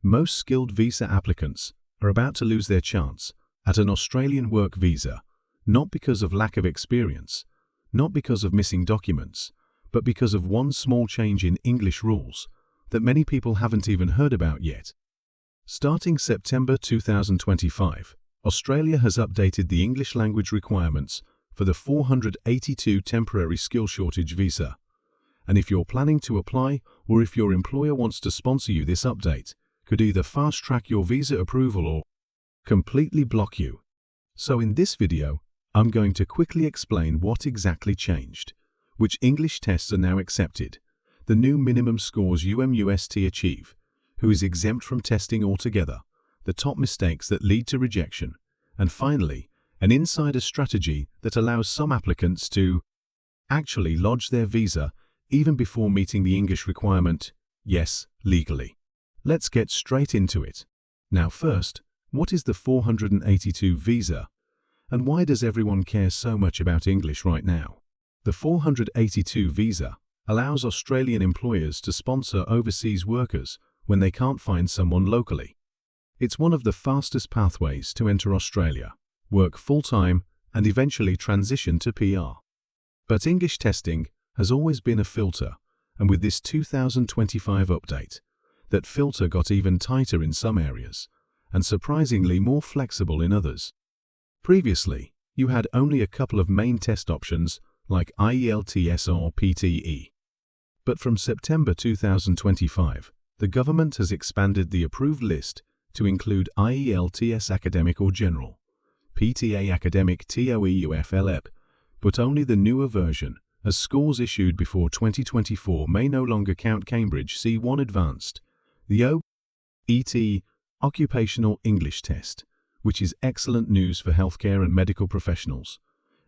Most skilled visa applicants are about to lose their chance at an Australian work visa, not because of lack of experience, not because of missing documents, but because of one small change in English rules that many people haven't even heard about yet. Starting September 2025, Australia has updated the English language requirements for the 482 temporary skill shortage visa. And if you're planning to apply, or if your employer wants to sponsor you, this update could either fast-track your visa approval or completely block you. So in this video, I'm going to quickly explain what exactly changed, which English tests are now accepted, the new minimum scores you must achieve, who is exempt from testing altogether, the top mistakes that lead to rejection, and finally, an insider strategy that allows some applicants to actually lodge their visa even before meeting the English requirement, yes, legally. Let's get straight into it. Now first, what is the 482 visa? And why does everyone care so much about English right now? The 482 visa allows Australian employers to sponsor overseas workers when they can't find someone locally. It's one of the fastest pathways to enter Australia, work full-time, and eventually transition to PR. But English testing has always been a filter, and with this 2025 update, that filter got even tighter in some areas, and surprisingly more flexible in others. Previously, you had only a couple of main test options like IELTS or PTE. But from September 2025, the government has expanded the approved list to include IELTS Academic or General, PTA Academic TOEFL, but only the newer version, as scores issued before 2024 may no longer count Cambridge C1 Advanced, the OET Occupational English Test, which is excellent news for healthcare and medical professionals,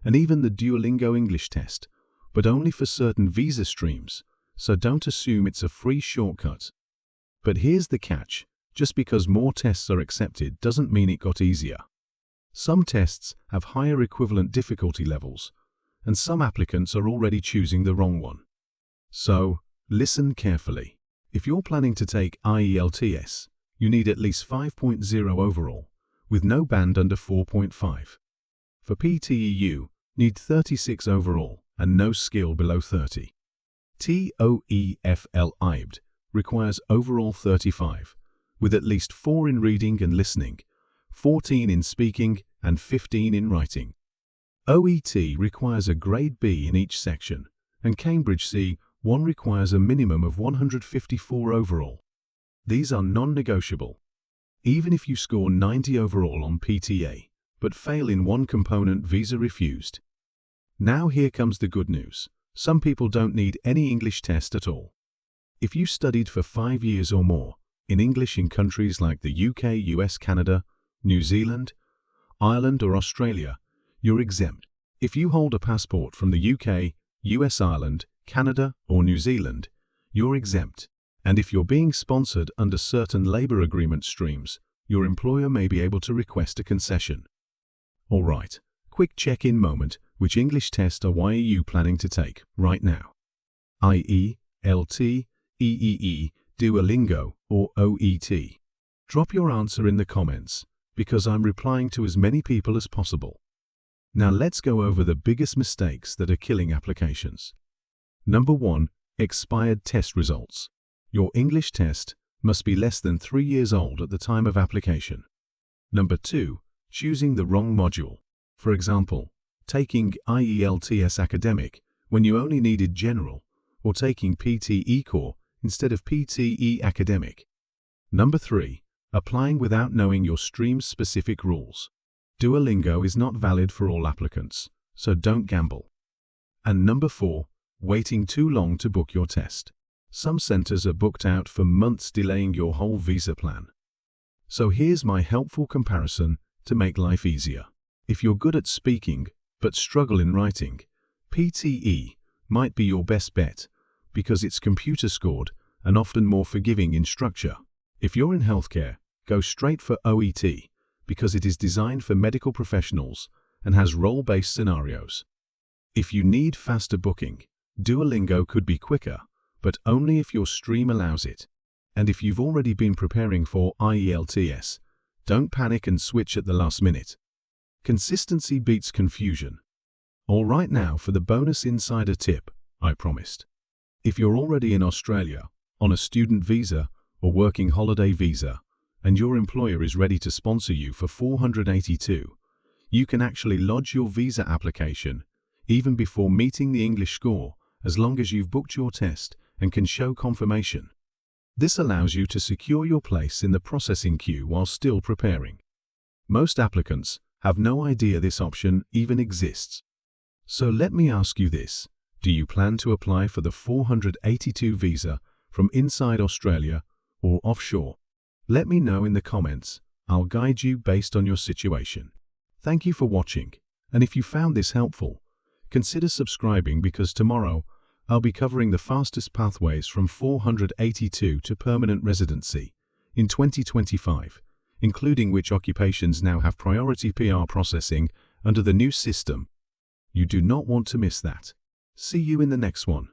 and even the Duolingo English Test, but only for certain visa streams, so don't assume it's a free shortcut. But here's the catch, just because more tests are accepted doesn't mean it got easier. Some tests have higher equivalent difficulty levels, and some applicants are already choosing the wrong one. So, listen carefully. If you're planning to take IELTS, you need at least 5.0 overall, with no band under 4.5. For PTE, you need 36 overall and no skill below 30. TOEFL IBD requires overall 35, with at least 4 in reading and listening, 14 in speaking, and 15 in writing. OET requires a grade B in each section, and Cambridge C1 requires a minimum of 154 overall. These are non-negotiable. Even if you score 90 overall on PTA, but fail in one component, visa refused. Now here comes the good news. Some people don't need any English test at all. If you studied for 5 years or more in English in countries like the UK, US, Canada, New Zealand, Ireland or Australia, you're exempt. If you hold a passport from the UK, US, Ireland, Canada or New Zealand, you're exempt. And if you're being sponsored under certain labor agreement streams, your employer may be able to request a concession. Alright, quick check-in moment. Which English test are you planning to take right now? IELTS, EEE, Duolingo, or OET? Drop your answer in the comments, because I'm replying to as many people as possible. Now let's go over the biggest mistakes that are killing applications. Number 1. Expired test results. Your English test must be less than 3 years old at the time of application. Number 2. Choosing the wrong module. For example, taking IELTS Academic when you only needed General, or taking PTE Core instead of PTE Academic. Number 3. Applying without knowing your stream's specific rules. Duolingo is not valid for all applicants, so don't gamble. And number 4. Waiting too long to book your test. Some centers are booked out for months, delaying your whole visa plan. So here's my helpful comparison to make life easier. If you're good at speaking but struggle in writing, PTE might be your best bet because it's computer scored and often more forgiving in structure. If you're in healthcare, go straight for OET because it is designed for medical professionals and has role-based scenarios. If you need faster booking, Duolingo could be quicker, but only if your stream allows it. And if you've already been preparing for IELTS, don't panic and switch at the last minute. Consistency beats confusion. All right, now for the bonus insider tip I promised. If you're already in Australia, on a student visa or working holiday visa, and your employer is ready to sponsor you for 482, you can actually lodge your visa application even before meeting the English score, as long as you've booked your test and can show confirmation. This allows you to secure your place in the processing queue while still preparing. Most applicants have no idea this option even exists. So let me ask you this: do you plan to apply for the 482 visa from inside Australia or offshore? Let me know in the comments. I'll guide you based on your situation. Thank you for watching, and if you found this helpful, consider subscribing, because tomorrow I'll be covering the fastest pathways from 482 to permanent residency in 2025, including which occupations now have priority PR processing under the new system. You do not want to miss that. See you in the next one.